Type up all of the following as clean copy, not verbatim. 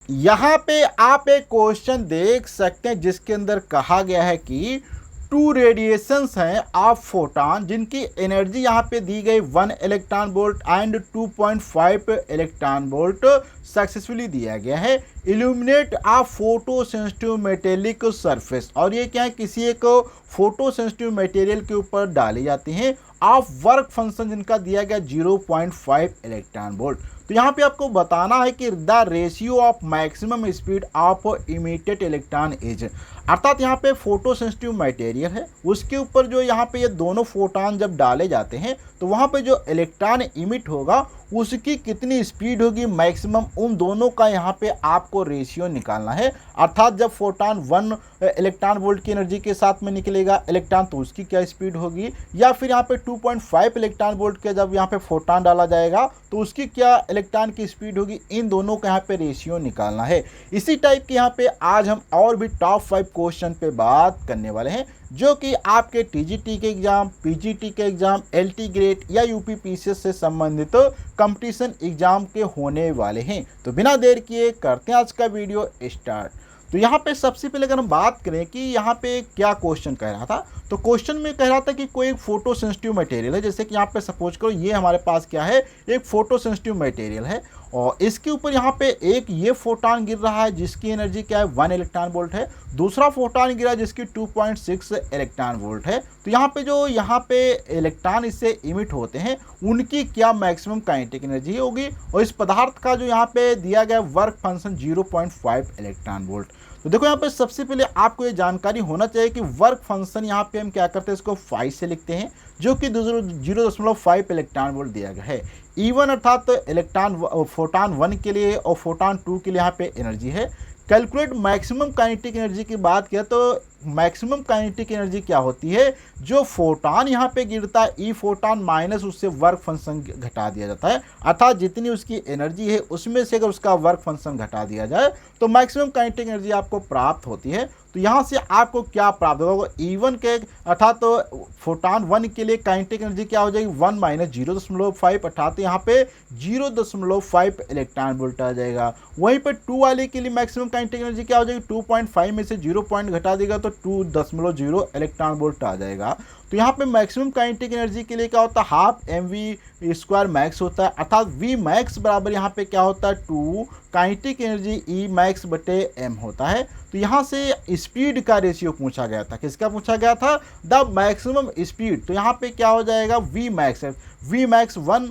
यहाँ पे आप एक क्वेश्चन देख सकते हैं जिसके अंदर कहा गया है कि टू रेडिएशंस हैं ऑफ फोटॉन जिनकी एनर्जी यहाँ पे दी गई 1 electron volt and 2.5 electron volt successfully दिया गया है। इल्यूमिनेट आ फोटो सेंसिटिव मेटेलिक सरफेस, और ये क्या है, किसी एक फोटो सेंसिटिव मटेरियल के ऊपर डाली जाती हैं ऑफ वर्क फंक्शन जिनका दिया गया 0.5 इलेक्ट्रॉन वोल्ट। तो यहाँ पे आपको बताना है कि the ratio of maximum speed of emitted electron is, अर्थात यहाँ पे फोटो सेंसिटिव मटेरियल है, उसके ऊपर जो यहाँ पे ये दोनों फोटॉन जब डाले जाते हैं तो वहाँ पे जो इलेक्ट्रॉन इमिट होगा उसकी कितनी स्पीड होगी मैक्सिमम, उन दोनों का यहाँ पे आपको रेशियो निकालना है। अर्थात जब फोटॉन 1 इलेक्ट्रॉन वोल्ट की एनर्जी के साथ में निकलेगा इलेक्ट्रॉन तो उसकी क्या स्पीड होगी, या फिर यहाँ पे 2.5 इलेक्ट्रॉन वोल्ट के जब यहाँ पे फोटॉन डाला जाएगा तो उसकी क्या इलेक्ट्रॉन की स्पीड होगी, इन दोनों का यहाँ पे रेशियो निकालना है। इसी टाइप के यहाँ पे आज हम और भी टॉप 5 क्वेश्चन पे बात करने वाले हैं जो कि आपके टीजीटी के एग्जाम, पीजीटी के एग्जाम, एलटी ग्रेड या यूपीपीसीएस से संबंधित कंपटीशन एग्जाम के होने वाले हैं। तो बिना देर किए करते हैं आज का वीडियो स्टार्ट। तो यहाँ पे सबसे पहले अगर हम बात करें कि यहाँ पे क्या क्वेश्चन कह रहा था, तो क्वेश्चन में कह रहा था कि कोई फोटो सेंसिटिव मटेरियल है, जैसे कि यहाँ पे सपोज करो ये हमारे पास क्या है, एक फोटो सेंसिटिव मटेरियल है और इसके ऊपर यहाँ पे एक ये फोटॉन गिर रहा है जिसकी एनर्जी क्या है 1 इलेक्ट्रॉन वोल्ट है, दूसरा फोटॉन गिरा जिसकी 2.6 इलेक्ट्रॉन वोल्ट है। तो यहाँ पे जो यहाँ पे इलेक्ट्रॉन इससे इमिट होते हैं उनकी क्या मैक्सिमम काइनेटिक एनर्जी होगी, और इस पदार्थ का जो यहाँ पे दिया गया वर्क फंक्शन 0.5 इलेक्ट्रॉन वोल्ट। तो देखो यहाँ पे सबसे पहले आपको ये जानकारी होना चाहिए कि वर्क फंक्शन यहाँ पे हम क्या करते हैं, इसको 5 से लिखते हैं जो कि 0.5 इलेक्ट्रॉन वोल्ट दिया गया है। E1 अर्थात इलेक्ट्रॉन फोटॉन 1 के लिए और फोटॉन 2 के लिए यहाँ पे एनर्जी है। कैलकुलेट मैक्सिमम काइनेटिक एनर्जी की बात किया तो मैक्सिमम काइनेटिक एनर्जी क्या होती है, जो फोटॉन यहाँ पे गिरता है ई फोटॉन माइनस उससे वर्क फंक्शन घटा दिया जाता है, अर्थात जितनी उसकी एनर्जी है उसमें से अगर उसका वर्क फंक्शन घटा दिया जाए तो मैक्सिमम काइनेटिक एनर्जी आपको प्राप्त होती है। तो यहाँ से आपको क्या प्राप्त होगा, E1 के अर्थात तो फोटॉन 1 के लिए काइनेटिक एनर्जी क्या हो जाएगी 1 माइनस 0.5, अर्थात यहाँ पे 0.5 इलेक्ट्रॉन वोल्ट आ जाएगा। वहीं पे 2 वाले के लिए मैक्सिमम काइनेटिक एनर्जी क्या हो जाएगी, 2.5 में से 0 पॉइंट घटा देगा तो 2.0 इलेक्ट्रॉन वोल्ट आ जाएगा। तो यहाँ पे मैक्सिमम काइनेटिक एनर्जी के लिए क्या होता है, हाफ mv² मैक्स होता है, अर्थात v मैक्स बराबर यहाँ पे क्या होता है 2 काइनेटिक एनर्जी E मैक्स बटे m होता है। तो यहाँ से स्पीड का रेशियो पूछा गया था, किसका पूछा गया था, द मैक्सिमम स्पीड। तो यहाँ पे क्या हो जाएगा v मैक्स है, v मैक्स 1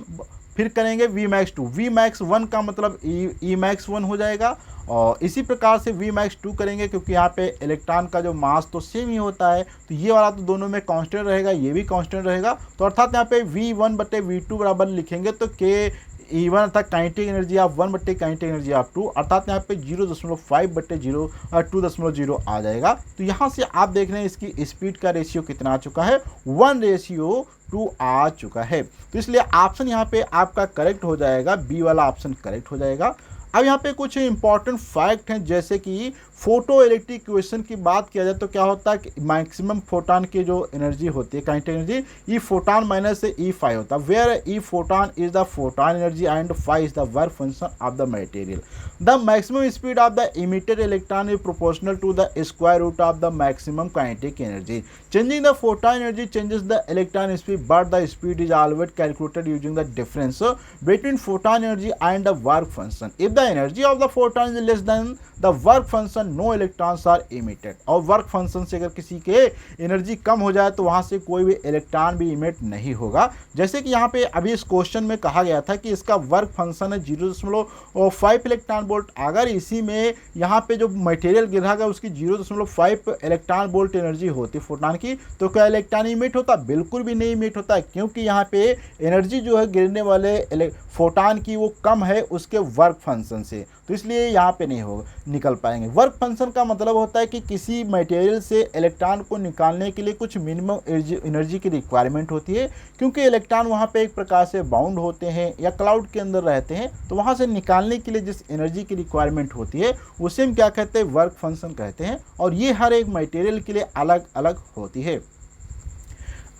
फिर करेंगे v मैक्स 2, v मैक्स 1 का मतलब E मैक्स 1 हो जाएगा, और इसी प्रकार से v मैक्स 2 करेंगे क्योंकि यहाँ पे इलेक्ट्रॉन का जो मास तो सेम ही होता है तो ये वाला तो दोनों में कांस्टेंट रहेगा, ये भी कांस्टेंट रहेगा। तो अर्थात यहाँ पे v1 बटे v2 बराबर लिखेंगे तो k E1 अर्थात काइनेटिक एनर्जी ऑफ 1 बटे काइनेटिक एनर्जी ऑफ 2, अर्थात यहाँ पे 0.5 बटे 2.0 आ जाएगा। तो यहाँ से आप देख रहे हैं इसकी स्पीड का रेशियो कितना आ चुका है, 1:2 आ चुका है। तो इसलिए ऑप्शन यहाँ पे आपका करेक्ट हो जाएगा, बी वाला ऑप्शन करेक्ट हो जाएगा। अब यहाँ पे कुछ इंपॉर्टेंट फैक्ट हैं, जैसे कि फोटो इलेक्ट्रिक इक्वेशन की बात किया जाए तो क्या होता है कि मैक्सिमम फोटॉन की जो एनर्जी होती है kinetic energy E photon minus E5 होता है, where E photon is the photon energy and phi is the work function of the material. The maximum speed of the emitted electron is proportional to the square root of the maximum kinetic energy. Changing the photon energy changes the electron speed but the speed is always calculated using the difference between photon energy and the work function. If the energy of the photon is less than the work function no electrons are emitted, और work function से अगर किसी के energy कम हो जाए तो वहां से कोई भी इलेक्ट्रॉन भी इमिट नहीं होगा। जैसे कि यहाँ पे अभी इस क्वेश्चन में कहा गया था कि इसका वर्क फंक्शन है 0.5 इलेक्ट्रॉन वोल्ट, अगर इसी में यहाँ पे जो मटेरियल गिरा उसकी 0.5 इलेक्ट्रॉन वोल्ट एनर्जी होती फोटॉन की, तो क्या इलेक्ट्रॉन इमिट होता, बिल्कुल भी नहीं इमिट होता, क्योंकि यहाँ पे एनर्जी जो है गिरने वाले फोटॉन की वो कम है उसके वर्क फंक्शन से, तो इसलिए यहाँ पे नहीं होगा निकल पाएंगे। वर्क फंक्शन का मतलब होता है कि किसी मटेरियल से इलेक्ट्रॉन को निकालने के लिए कुछ मिनिमम एनर्जी की रिक्वायरमेंट होती है, क्योंकि इलेक्ट्रॉन वहाँ पे एक प्रकार से बाउंड होते हैं या क्लाउड के अंदर रहते हैं, तो वहाँ से निकालने के लिए जिस एनर्जी की रिक्वायरमेंट होती है उसे हम क्या कहते हैं, वर्क फंक्शन कहते हैं, और ये हर एक मटेरियल के लिए अलग अलग होती है।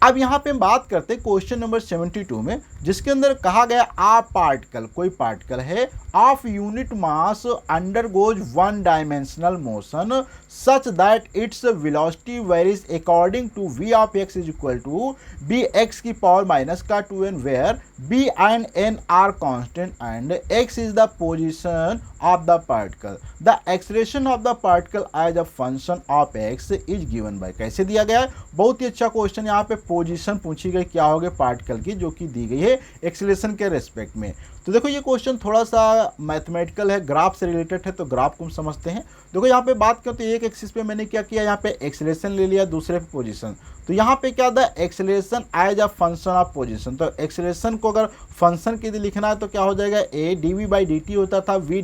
अब यहाँ पे हम बात करते हैं क्वेश्चन नंबर 72 में, जिसके अंदर कहा गया आ पार्टिकल, कोई पार्टिकल है of unit mass undergoes one dimensional motion such that its velocity varies according to v of x is equal to bx की पावर माइनस का 2n, where b and n are constant and x is the position of the particle, the acceleration of the particle as a function of x is given by. कैसे दिया गया है, बहुत ही अच्छा question. यहाँ पे position पूछी गई क्या होगी पार्टिकल की, जो कि दी गई है एक्सेलरेशन के रेस्पेक्ट में। तो देखो ये क्वेश्चन थोड़ा सा मैथमेटिकल है, ग्राफ से रिलेटेड है, तो ग्राफ को हम समझते हैं। देखो यहाँ पे बात करते हैं एक एक्सिस पे मैंने क्या किया, यहाँ पे एक्सेलरेशन ले लिया, दूसरे पे पोजीशन। तो यहाँ पे क्या था, acceleration as a function of position. तो एक्सेलरेशन को अगर फंक्शन के लिए लिखना है तो क्या हो जाएगा, a dv/dt होता था, v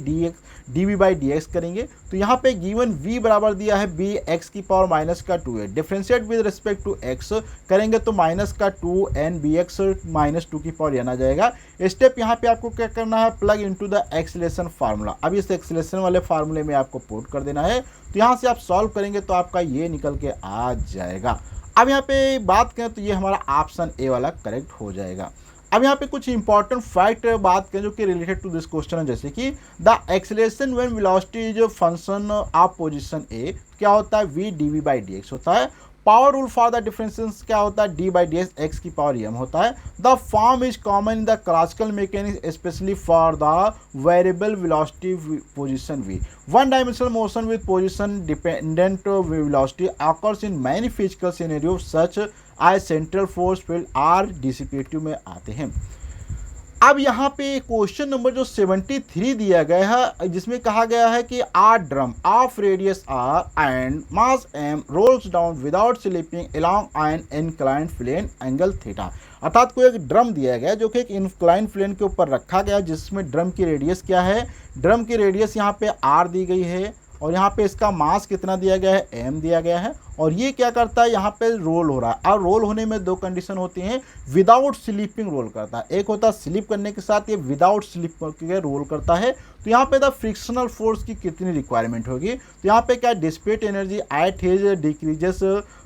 dv/dx करेंगे। तो यहाँ पे गिवन v बराबर दिया है bx की पावर माइनस का 2a, differentiate with respect to x करेंगे तो माइनस का 2n bx माइनस 2 की पावर n आ जाएगा। स्टेप यहाँ पे आपको क्या करना है, plug into the acceleration formula. अब इस एक्सेलरेशन वाले फार्मूले में आपको पुट कर देना है। तो यहाँ से आप सॉल्व करेंगे तो आपका ये निकल के आ जाएगा। अब यहाँ पे बात करें तो ये हमारा ऑप्शन ए वाला करेक्ट हो जाएगा। अब यहाँ पे कुछ इंपॉर्टेंट फैक्ट बात करें जो कि रिलेटेड टू दिस क्वेश्चन है, जैसे कि the acceleration when velocity is function of position a क्या होता है, v dv/dx होता है। Power rule for the differences क्या होता है, d/dx x की पावर m होता है। The form is common in the classical mechanics specially for the variable velocity position v। One dimensional motion with position dependent velocity occurs in many physical scenarios such as central force field और dissipative में आते हैं। अब यहाँ पे question number जो 73 दिया गया है, जिसमें कहा गया है कि a drum of radius r and mass m rolls down without slipping along an inclined plane angle theta. अर्थात कोई एक ड्रम दिया गया जो कि एक इंक्लाइंड प्लेन के ऊपर रखा गया, जिसमें ड्रम की रेडियस क्या है, ड्रम की रेडियस यहाँ पे r दी गई है और यहाँ पे इसका मास कितना दिया गया है, m दिया गया है। और ये क्या करता है, यहाँ पे रोल हो रहा है। और रोल होने में दो कंडीशन होती हैं, विदाउट स्लिपिंग रोल करता है, एक होता है स्लिप करने के साथ, ये विदाउट स्लिप करके रोल करता है। तो यहाँ पे द फ्रिक्शनल फोर्स की कितनी रिक्वायरमेंट होगी, तो यहाँ पे क्या dissipate energy at his decreases,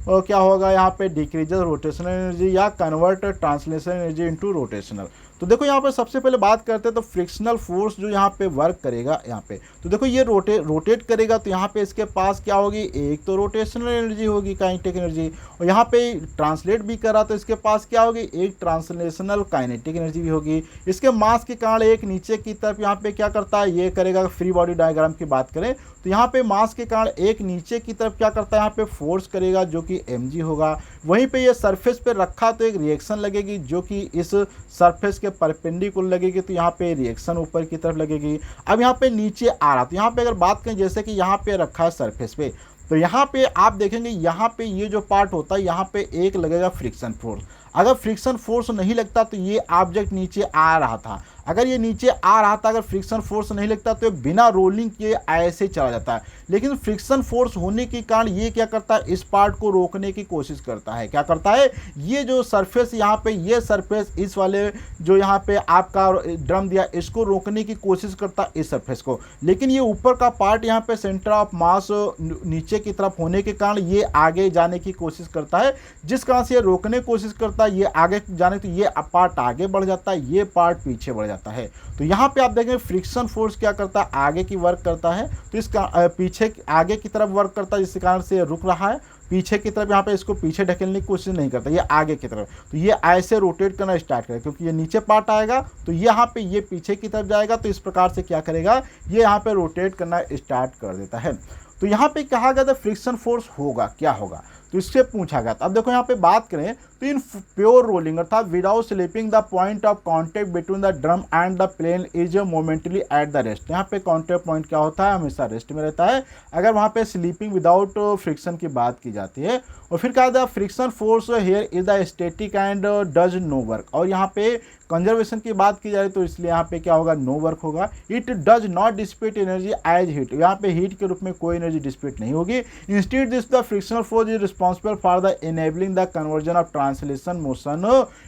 क्या होगा यहाँ पे डिक्रीजेस रोटेशनल एनर्जी या convert translational energy into rotational. तो देखो यहाँ पे सबसे पहले बात करते हैं तो फ्रिक्शनल फोर्स जो यहाँ पे वर्क करेगा यहाँ पे, तो देखो ये रोटेट करेगा तो यहाँ पे इसके पास क्या होगी, एक तो रोटेशनल एनर्जी होगी काइनेटिक एनर्जी, और यहाँ पे ट्रांसलेट भी करा तो इसके पास क्या होगी, एक ट्रांसलेशनल काइनेटिक एनर्जी भी होगी। इसके मास के कारण एक नीचे की तरफ यहाँ पे क्या करता है, ये करेगा। फ्री बॉडी डायग्राम की बात करें तो यहाँ पे मास के कारण एक नीचे की तरफ क्या करता है, यहाँ पे फोर्स करेगा जो कि mg होगा। वहीं पे ये सरफेस पे रखा तो एक रिएक्शन लगेगी जो कि इस सरफेस के परपेंडिकुलर लगेगी, तो यहाँ पे रिएक्शन ऊपर की तरफ लगेगी। अब यहाँ पे नीचे आ रहा, तो यहाँ पे अगर बात करें जैसे कि यहाँ पे रखा है सरफेस पे, तो यहाँ पे आप देखेंगे यहाँ पे ये जो पार्ट होता है यहाँ पे एक लगेगा फ्रिक्शन फोर्स। अगर फ्रिक्शन फोर्स नहीं लगता तो ये ऑब्जेक्ट नीचे आ रहा था, अगर ये नीचे आ रहा था, अगर फ्रिक्शन फोर्स नहीं लगता तो बिना रोलिंग के ऐसे चला जाता है। लेकिन फ्रिक्शन फोर्स होने के कारण ये क्या करता है, इस पार्ट को रोकने की कोशिश करता है। क्या करता है, ये जो सरफेस यहाँ पे, ये सरफेस इस वाले जो यहाँ पे आपका ड्रम दिया इसको रोकने की कोशिश करता है इस सरफेस को। लेकिन ये ऊपर का पार्ट यहाँ पे सेंटर ऑफ मास नीचे की तरफ होने के कारण ये आगे जाने की कोशिश करता है, जिस कारण से ये रोकने की कोशिश करता है, ये आगे जाने तो ये पार्ट आगे बढ़ जाता है, ये पार्ट पीछे बढ़ जाता है। तो यहाँ पे आप देखेंगे फ्रिक्शन फोर्स क्या करता है, आगे की वर्क करता है, तो इसका पीछे आगे की तरफ वर्क करता है, जिसके कारण से ये रुक रहा है। पीछे की तरफ यहाँ पे इसको पीछे ढकेलने की कोशिश नहीं करता, ये आगे की तरफ, तो ये ऐसे रोटेट करना स्टार्ट करेगा, क्योंकि ये नीचे पार्ट आएगा तो यहाँ पे ये पीछे की तरफ जाएगा, तो इस प्रकार से क्या करेगा, ये यहाँ पे रोटेट करना स्टार्ट कर देता है। तो यहाँ पे कहा गया था फ्रिक्शन फोर्स होगा, क्या होगा, तो इससे पूछा गया था। अब देखो यहाँ पे बात करें तो इन प्योर रोलिंग अर्थात without slipping the point of contact between the drum and the plane is momently at the rest. यहाँ पे कांटेक्ट पॉइंट क्या होता है, हमेशा रेस्ट में रहता है अगर वहाँ पे स्लीपिंग विदाउट फ्रिक्शन की बात की जाती है। और फिर कहा था friction force here is the static and does no work, और यहाँ पे कंजर्वेशन की बात की जाए तो इसलिए यहाँ पे क्या होगा, नो वर्क होगा। It does not dissipate energy as heat, यहाँ पे हीट के रूप में कोई एनर्जी डिसिपेट नहीं होगी। Instead this the frictional force is responsible for the enabling the conversion of translation motion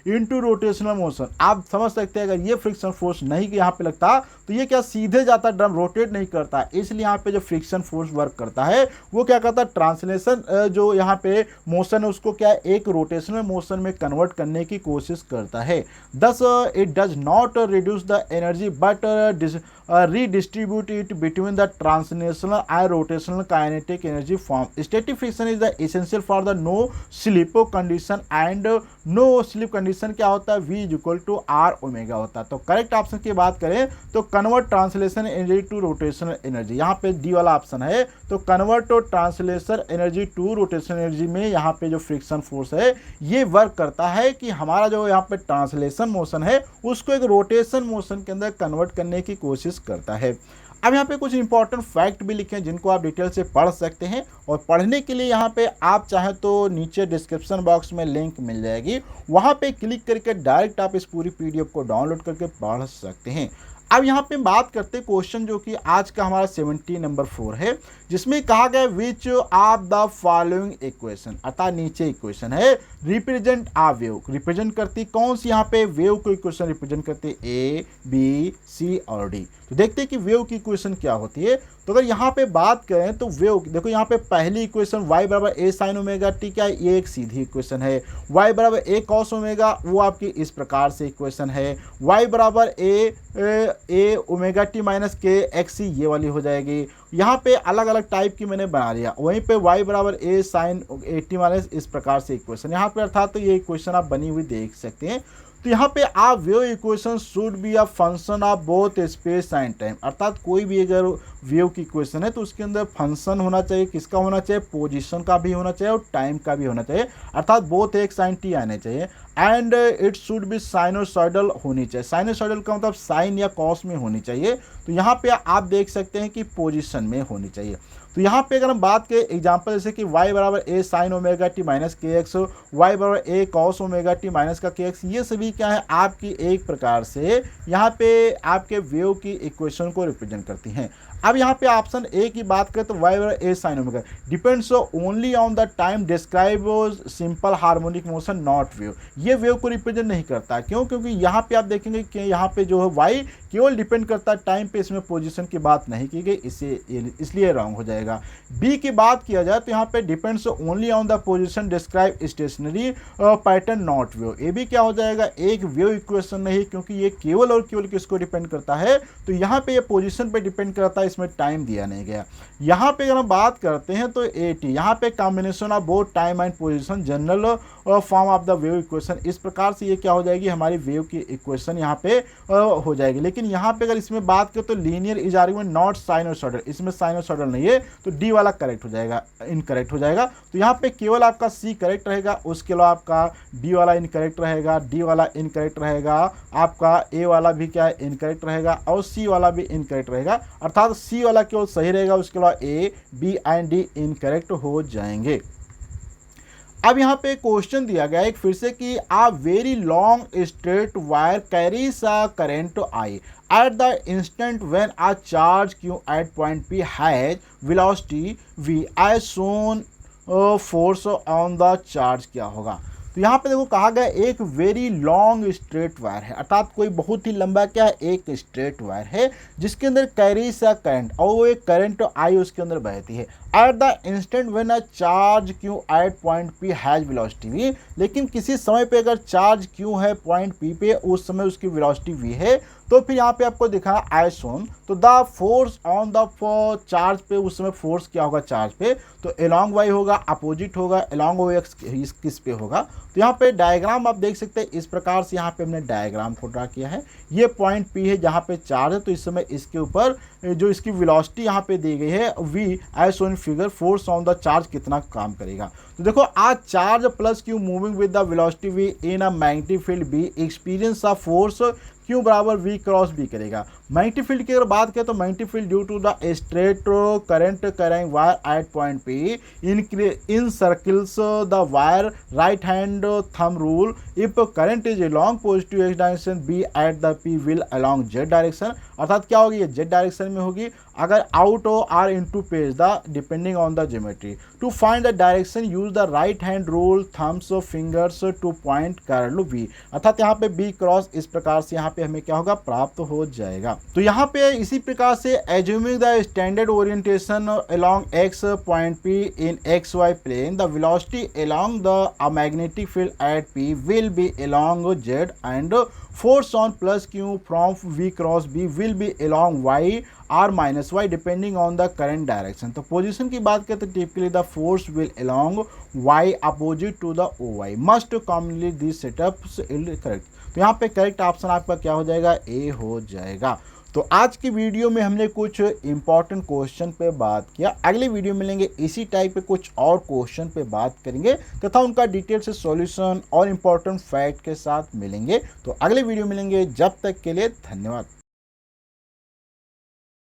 into rotational motion. आप समझ सकते हैं अगर ये फ्रिक्शन फोर्स नहीं यहाँ पे लगता तो ये क्या सीधे जाता, ड्रम रोटेट नहीं करता। इसलिए यहाँ पे जो फ्रिक्शन फोर्स वर्क करता है वो क्या करता है, ट्रांसलेशन जो यहाँ पे मोशन है उसको क्या एक रोटेशनल मोशन में कन्वर्ट करने की कोशिश करता है। Thus it does not reduce the energy but redistribute it between the translational and rotational kinetic energy form. Static friction is the essential for the no slip condition and no slip condition क्या होता है, V = R omega होता है। तो correct option की बात करें तो convert translation energy to rotational energy, यहाँ पे डी वाला ऑप्शन है। तो convert to translation energy to rotational energy में यहाँ पे जो फ्रिक्शन फोर्स है ये वर्क करता है कि हमारा जो यहाँ पे ट्रांसलेशन मोशन है उसको एक रोटेशन मोशन के अंदर कन्वर्ट करने की कोशिश करता है। अब यहाँ पे कुछ इंपॉर्टेंट फैक्ट भी लिखे हैं जिनको आप डिटेल से पढ़ सकते हैं, और पढ़ने के लिए यहाँ पे आप चाहें तो नीचे डिस्क्रिप्शन बॉक्स में लिंक मिल जाएगी, वहाँ पे क्लिक करके डायरेक्ट आप इस पूरी पीडीएफ को डाउनलोड करके पढ़ सकते हैं। अब यहाँ पे बात करते हैं क्वेश्चन जो कि आज का हमारा 70 नंबर 4 है, जिसमें कहा गया which of the following equation, अर्थात नीचे इक्वेशन है रिप्रेजेंट आ वेव, रिप्रेजेंट करती कौन सी यहाँ पे वेव को इक्वेशन रिप्रेजेंट करती है, ए बी सी और डी। तो देखते हैं कि वेव की इक्वेशन क्या होती है। तो अगर यहाँ पे बात करें तो वेव देखो यहाँ पे पहली इक्वेशन y बराबर ए साइन ओमेगा टी, क्या ये एक सीधी इक्वेशन है। y बराबर ए कॉस ओमेगा वो आपकी इस प्रकार से इक्वेशन है। y बराबर ए ओमेगा टी माइनस के एक्स सी ये वाली हो जाएगी। यहाँ पे अलग अलग टाइप की मैंने बना लिया। वहीं पे y बराबर A sign A T minus इस प्रकार से इक्वेशन यहाँ पे, अर्थात तो ये इक्वेशन आप बनी हुई देख सकते हैं। तो यहाँ पे आप wave equation should be a function of both space and time, अर्थात कोई भी अगर वेव की इक्वेशन है तो उसके अंदर फंक्शन होना चाहिए, किसका होना चाहिए, पोजीशन का भी होना चाहिए और टाइम का भी होना चाहिए, अर्थात बोथ एक साइन टी आने चाहिए। And it should be sinusoidal होनी चाहिए। साइनोसॉइडल का मतलब साइन या कॉस में होनी चाहिए। तो यहाँ पे आप देख सकते हैं कि पोजीशन में होनी चाहिए। तो यहाँ पे अगर हम बात करें एग्जांपल जैसे कि y बराबर A sine omega T minus के एक्स, वाई बराबर ए कॉस ओमेगा टी माइनस का के एक्स, ये सभी क्या है आपकी एक प्रकार से यहाँ पे आपके वेव की इक्वेशन को रिप्रेजेंट करती हैं। अब यहाँ पे ऑप्शन ए की बात करें तो y बराबर A sine omega depends only on the time describe simple harmonic motion not wave, ये वेव को रिप्रेजेंट नहीं करता। क्यों? क्योंकि यहाँ पे आप देखेंगे कि यहाँ पे जो है y केवल डिपेंड करता है टाइम पे, इसमें पोजीशन की बात नहीं की गई, इसलिए रॉन्ग हो जाएगा। बी की बात किया जाए तो यहाँ पे depends only on the position describe stationary pattern not wave, ये भी क्या हो जाएगा एक वेव इक्वेशन नहीं, क्योंकि ये केवल और केवल किसको डिपेंड करता है, तो यहाँ पे ये पोजीशन पे डिपेंड करता है, इसमें टाइम दिया नहीं गया। यहाँ पे अगर हम बात करते हैं तो ए टी, यहाँ पे combination of both time and position general form of the wave equation, इस प्रकार से ये क्या हो जाएगी हमारी वेव की इक्वेशन यहाँ पे हो जाएगी। लेकिन यहाँ पे अगर इसमें बात करें तो linear is argument not sinusoidal, इसमें साइनोसॉइडल नहीं है, तो डी वाला करेक्ट हो जाएगा, इनकरेक्ट हो जाएगा। तो यहाँ पे केवल आपका सी करेक्ट रहेगा, उसके अलावा आपका डी वाला इनकरेक्ट रहेगा, डी वाला इनकरेक्ट रहेगा, आपका ए वाला भी क्या है इनकरेक्ट रहेगा और सी वाला भी इनकरेक्ट रहेगा, अर्थात सी वाला केवल सही रहेगा, उसके अलावा A B and D incorrect हो जाएंगे। अब यहाँ पे क्वेश्चन दिया गया है फिर से कि a very long straight wire carries a current I at the instant when a charge Q at point P has velocity v as shown force on the charge, क्या होगा। तो यहाँ पे देखो कहा गया एक वेरी लॉन्ग स्ट्रेट वायर है, अर्थात कोई बहुत ही लंबा क्या है एक स्ट्रेट वायर है जिसके अंदर कैरी सा करंट और वो एक करंट आई उसके अंदर बहती है at the instant when a charge Q at point P has velocity V, लेकिन किसी समय पे अगर चार्ज क्यू है पॉइंट पी पे उस समय उसकी वेलोसिटी वी है, तो फिर यहाँ पे आपको दिखा एज शोन, तो the force on the charge पे उस समय फोर्स क्या होगा चार्ज पे, तो एलॉन्ग वाई होगा, अपोजिट होगा, एलॉन्ग ओ एक्स किस पे होगा। तो यहाँ पे डायग्राम आप देख सकते हैं इस प्रकार से, यहाँ पे हमने डायग्राम को ड्रा किया है। ये पॉइंट पी है जहाँ पे चार्ज है, तो इस समय इसके ऊपर जो इसकी वेलोसिटी यहाँ पे दी गई है V as shown figure, force on the charge कितना काम करेगा। तो देखो आज charge plus Q moving with the velocity V in a magnetic field B experience of force Q बराबर वी क्रॉस बी करेगा। मैग्नेटिक फील्ड की अगर बात करें तो magnetic field due to the straight current carrying wire at point P in circles the wire right hand thumb rule if current is along positive X direction B at the P will along Z direction, अर्थात क्या होगी, ये Z direction में होगी अगर out or into page the depending on the geometry. To find the direction use the right hand rule thumbs fingers to point curl B, अर्थात यहाँ पे बी क्रॉस इस प्रकार से यहाँ पे हमें क्या होगा, प्राप्त हो जाएगा। तो यहाँ पे इसी प्रकार से assuming the standard orientation along X point P in X Y plane the velocity along the magnetic field at P will be along Z and force on plus q from v cross b will be along y r minus y depending on the current direction। तो position की बात करें तो typically the force will along y opposite to the oy must commonly these setups correct. तो यहाँ पे correct option आपका क्या हो जाएगा, ए हो जाएगा। तो आज की वीडियो में हमने कुछ इंपॉर्टेंट क्वेश्चन पे बात किया, अगले वीडियो में मिलेंगे इसी टाइप पे कुछ और क्वेश्चन पे बात करेंगे तथा उनका डिटेल से सॉल्यूशन और इंपॉर्टेंट फैक्ट के साथ मिलेंगे। तो अगले वीडियो मिलेंगे, जब तक के लिए धन्यवाद।